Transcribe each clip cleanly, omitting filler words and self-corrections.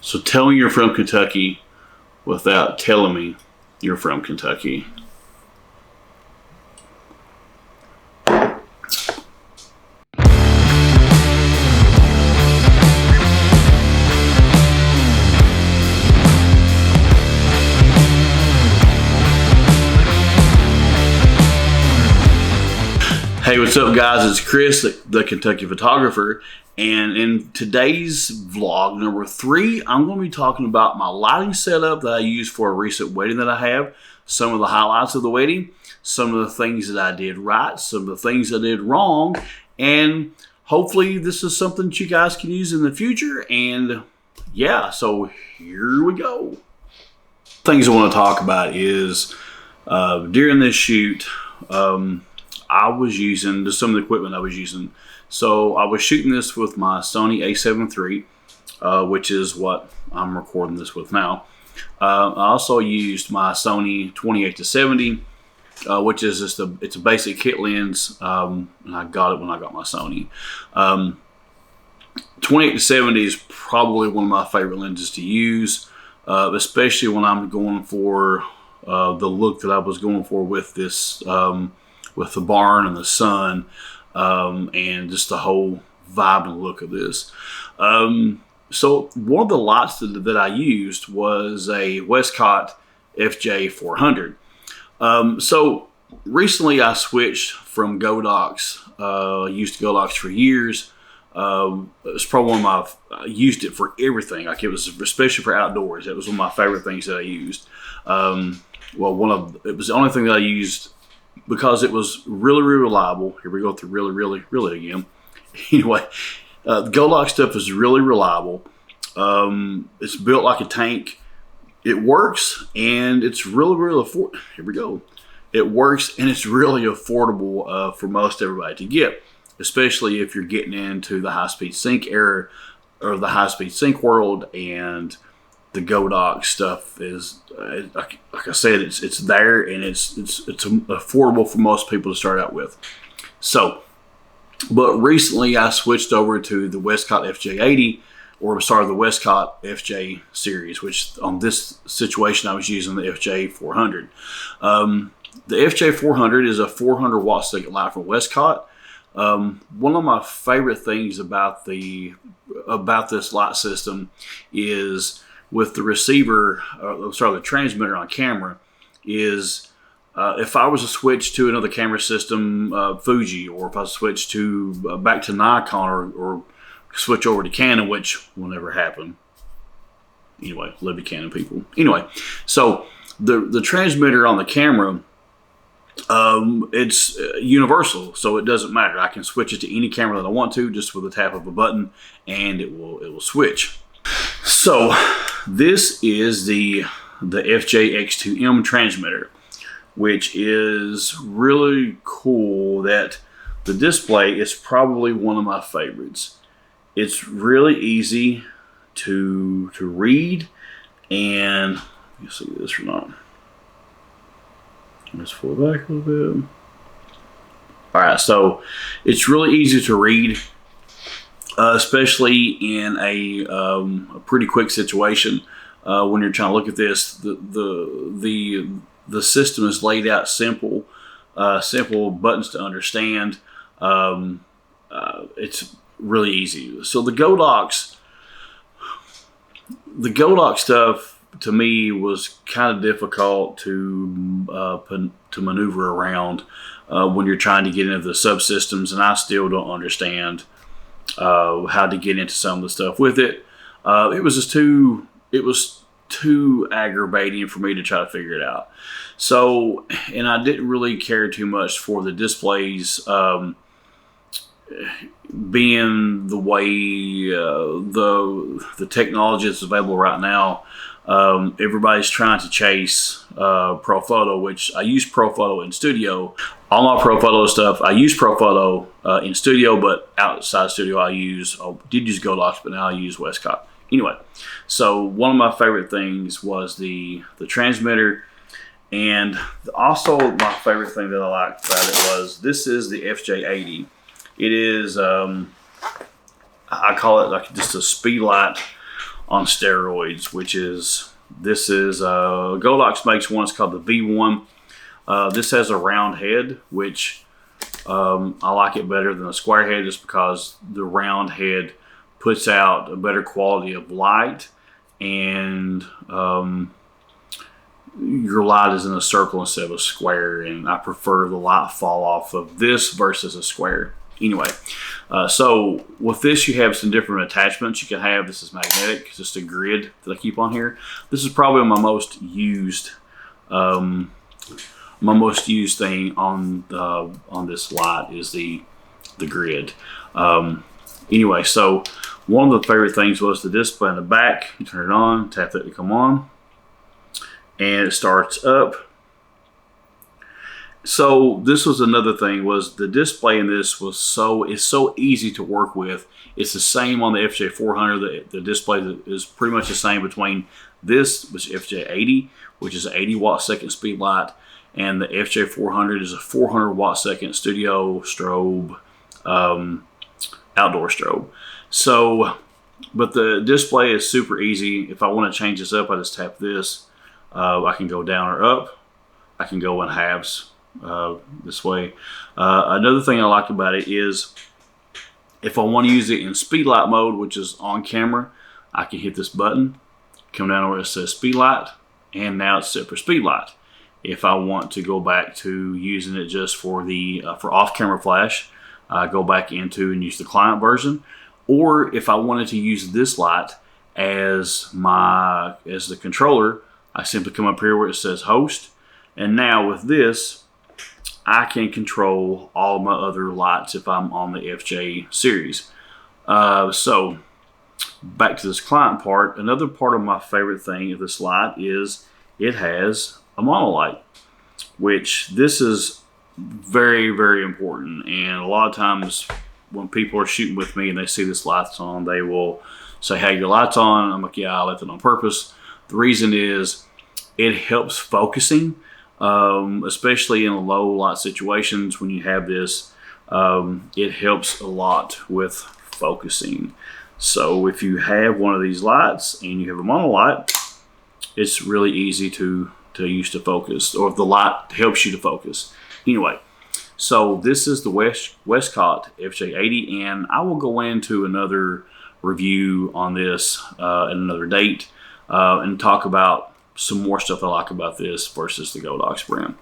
So tell me you're from Kentucky without telling me you're from Kentucky. Hey, what's up guys? It's Chris, the Kentucky photographer, and in today's vlog number 3, I'm going to be talking about my lighting setup that I used for a recent wedding that I have, some of the highlights of the wedding, some of the things that I did right, some of the things I did wrong, and hopefully this is something that you guys can use in the future. And yeah, so here we go. Things I want to talk about is during this shoot, I was using just some of the equipment I was using. So I was shooting this with my Sony a7 III, which is what I'm recording this with now. I also used my Sony 28-70, which is just it's a basic kit lens, and I got it when I got my Sony. 28-70 is probably one of my favorite lenses to use, especially when I'm going for the look that I was going for with this. With the barn and the sun, and just the whole vibe and look of this. So one of the lights that I used was a Westcott FJ400. So recently I switched from Godox. I used Godox for years. It's probably one of I used it for everything. Like it was, especially for outdoors. It was one of my favorite things that I used. Well, it was the only thing that I used because it was really, really reliable. Here we go through really again. Anyway, the Godox stuff is really reliable. It's built like a tank. It works, and it's really affordable. Here we go. It works, and it's really affordable for most everybody to get, especially if you're getting into the high-speed sync era or the high-speed sync world. And the Godox stuff is, like I said, it's there, and it's affordable for most people to start out with. So, but recently I switched over to the Westcott FJ80, or sorry, the Westcott FJ series, which on this situation I was using the FJ400. The FJ400 is a 400 watt stick light from Westcott. One of my favorite things about this light system is with the receiver, the transmitter on camera, is if I was to switch to another camera system, Fuji, or if I switch to back to Nikon, or switch over to Canon, which will never happen. Anyway, love you Canon people. Anyway, so the transmitter on the camera, it's universal, so it doesn't matter. I can switch it to any camera that I want to, just with a tap of a button, and it will switch. So this is the FJ-X2M transmitter, which is really cool. That the display is probably one of my favorites. It's really easy to read, and let me see this or not. Let's pull it back a little bit. All right, so it's really easy to read. Especially in a pretty quick situation, when you're trying to look at this, the system is laid out simple buttons to understand. It's really easy. So the Godox stuff to me was kind of difficult to maneuver around when you're trying to get into the subsystems, and I still don't understand how to get into some of the stuff with it. It was too aggravating for me to try to figure it out. So, and I didn't really care too much for the displays being the way the technology that's available right now. Everybody's trying to chase ProPhoto, which I use ProPhoto in studio. All my ProPhoto stuff, I use ProPhoto in studio, but outside studio I did use Godox, but now I use Westcott. Anyway, so one of my favorite things was the transmitter, and also my favorite thing that I liked about it was this is the FJ80. It is I call it like just a speedlight on steroids, which is, this is Godox makes one. It's called the V1. This has a round head, which I like it better than a square head, just because the round head puts out a better quality of light, and your light is in a circle instead of a square, and I prefer the light fall off of this versus a square. Anyway, so with this, you have some different attachments you can have. This is magnetic, just a grid that I keep on here. This is probably my most used thing on this light is the grid. Anyway, so one of the favorite things was the display in the back. You turn it on, tap that to come on, and it starts up. So this was another thing, was the display in this is so easy to work with. It's the same on the FJ400. The display is pretty much the same between this, which is FJ80, which is an 80 watt second speed light, and the FJ400 is a 400 watt second studio strobe, outdoor strobe. So, but the display is super easy. If I want to change this up, I just tap this. I can go down or up. I can go in halves this way. Another thing I like about it is if I want to use it in speedlight mode, which is on camera, I can hit this button, come down where it says speedlight, and now it's set for speedlight. If I want to go back to using it just for the for off-camera flash, go back into and use the client version. Or if I wanted to use this light as the controller, I simply come up here where it says host, and now with this, I can control all my other lights if I'm on the FJ series. So back to this client part. Another part of my favorite thing of this light is it has a monolight, which this is very, very important. And a lot of times when people are shooting with me and they see this light's on, they will say, hey, your light's on. I'm like, yeah, I left it on purpose. The reason is it helps focusing, especially in low light situations. When you have this, it helps a lot with focusing. So if you have one of these lights and you have a monolight, it's really easy to use to focus, or if the light helps you to focus. Anyway, so this is the Westcott FJ80, and I will go into another review on this at another date and talk about some more stuff I like about this versus the Godox brand.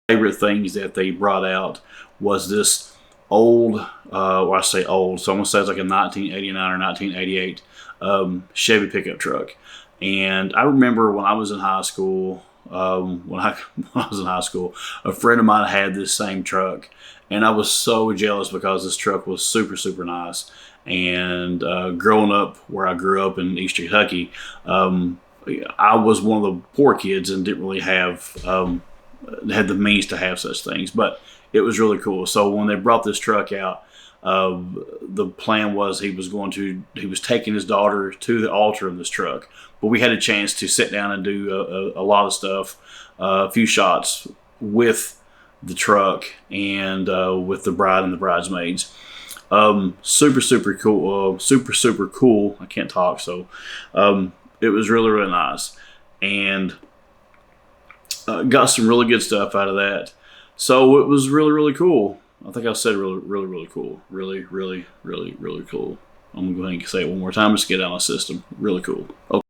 Favorite things that they brought out was this old, well, I say old, so almost sounds like a 1989 or 1988 Chevy pickup truck. And I remember when I was in high school, when I was in high school, a friend of mine had this same truck, and I was so jealous because this truck was super, super nice. And growing up where I grew up in East Kentucky, I was one of the poor kids and didn't really have had the means to have such things, but it was really cool. So when they brought this truck out, the plan was he was taking his daughter to the altar in this truck, but we had a chance to sit down and do a lot of stuff, a few shots with the truck and with the bride and the bridesmaids. Super, super cool. Super cool. I can't talk, so it was really, really nice. And got some really good stuff out of that. So it was really, really cool. I think I said really, really, really cool. Really, really, really, really cool. I'm going to go ahead and say it one more time just to get out of my system. Really cool. Okay.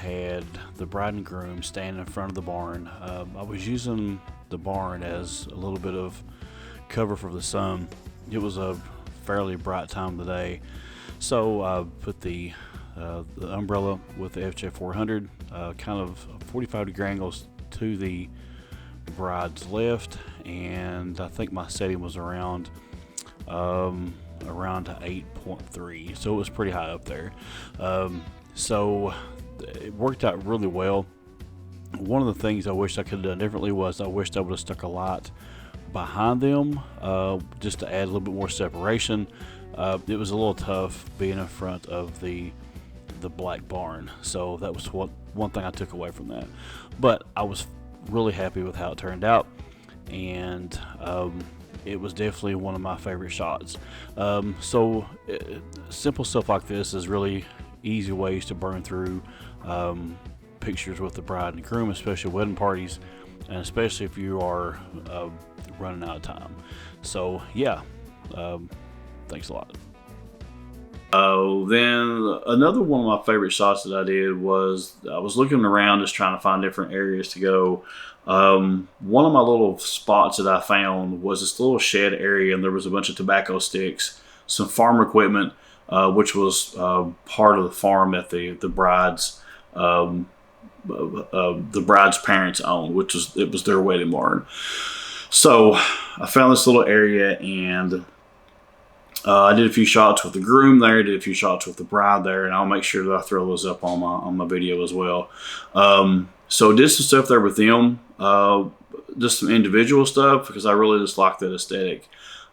had the bride and groom standing in front of the barn. I was using the barn as a little bit of cover for the sun. It was a fairly bright time of the day, so I put the umbrella with the FJ400 kind of 45-degree angles to the bride's left, and I think my setting was around 8.3, so it was pretty high up there. So it worked out really well. One of the things I wish I could have done differently was I wished I would have stuck a light behind them, just to add a little bit more separation. It was a little tough being in front of the black barn, so that was one thing I took away from that. But I was really happy with how it turned out, and it was definitely one of my favorite shots. Simple stuff like this is really easy ways to burn through pictures with the bride and groom, especially wedding parties, and especially if you are running out of time. So yeah, thanks a lot. Then another one of my favorite shots that I did was I was looking around just trying to find different areas to go. One of my little spots that I found was this little shed area, and there was a bunch of tobacco sticks, some farm equipment, which was part of the farm that the bride's parents owned, which was their wedding barn. So I found this little area, and I did a few shots with the groom there, did a few shots with the bride there, and I'll make sure that I throw those up on my video as well. So did some stuff there with them, just some individual stuff, because I really just liked that aesthetic,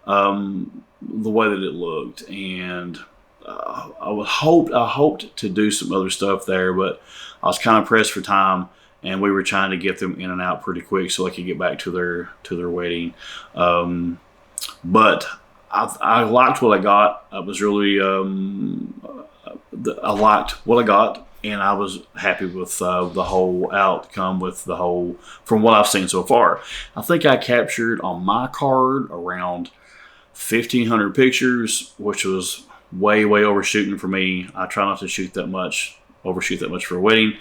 the way that it looked, and I hoped to do some other stuff there, but I was kind of pressed for time, and we were trying to get them in and out pretty quick so they could get back to their wedding. But I liked what I got. I was really I liked what I got, and I was happy with the whole outcome from what I've seen so far. I think I captured on my card around 1,500 pictures, which was way overshooting for me. I try not to overshoot that much for a wedding.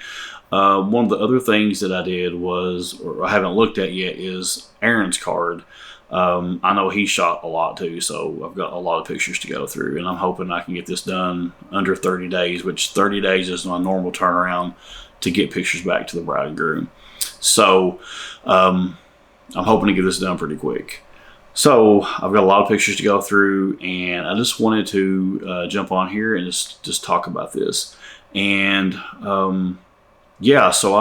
One of the other things that I did was, or I haven't looked at yet, is Aaron's card. I know he shot a lot too, so I've got a lot of pictures to go through, and I'm hoping I can get this done under 30 days, which 30 days is my normal turnaround to get pictures back to the bride and groom. So I'm hoping to get this done pretty quick. So I've got a lot of pictures to go through, and I just wanted to jump on here and just talk about this. And yeah, so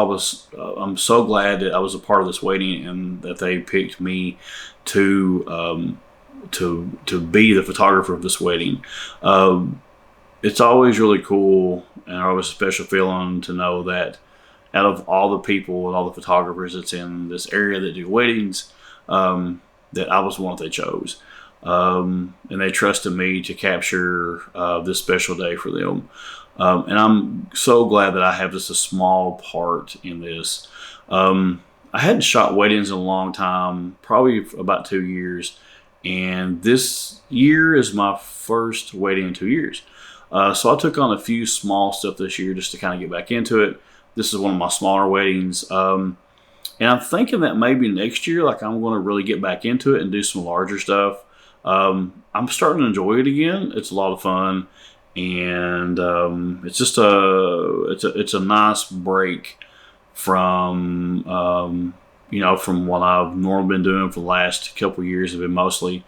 I'm so glad that I was a part of this wedding and that they picked me to be the photographer of this wedding. It's always really cool, and always a special feeling to know that out of all the people and all the photographers that's in this area that do weddings, that I was one that they chose. And they trusted me to capture this special day for them. And I'm so glad that I have just a small part in this. I hadn't shot weddings in a long time, probably about 2 years. And this year is my first wedding in 2 years. So I took on a few small stuff this year just to kind of get back into it. This is one of my smaller weddings. And I'm thinking that maybe next year, like, I'm going to really get back into it and do some larger stuff. I'm starting to enjoy it again. It's a lot of fun. And it's just it's a nice break from from what I've normally been doing for the last couple of years. Have been mostly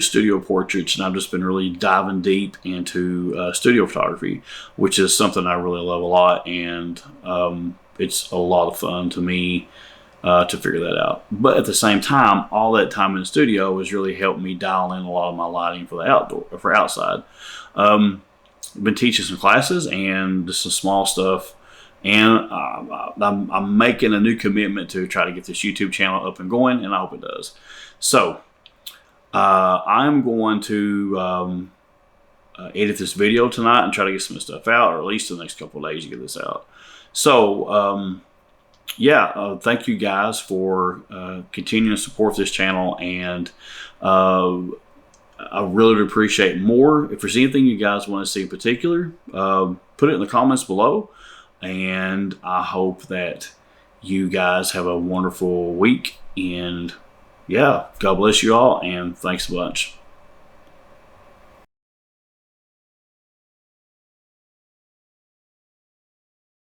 studio portraits, and I've just been really diving deep into studio photography, which is something I really love a lot, and it's a lot of fun to me to figure that out. But at the same time, all that time in the studio has really helped me dial in a lot of my lighting for outside. I've been teaching some classes and just some small stuff, and I'm making a new commitment to try to get this YouTube channel up and going, and I hope it does. So I'm going to edit this video tonight and try to get some stuff out, or at least the next couple of days to get this out. So yeah, thank you guys for continuing to support this channel, and I really would appreciate more. If there's anything you guys want to see in particular, put it in the comments below. and I hope that you guys have a wonderful week. And yeah, God bless you all, and thanks a bunch.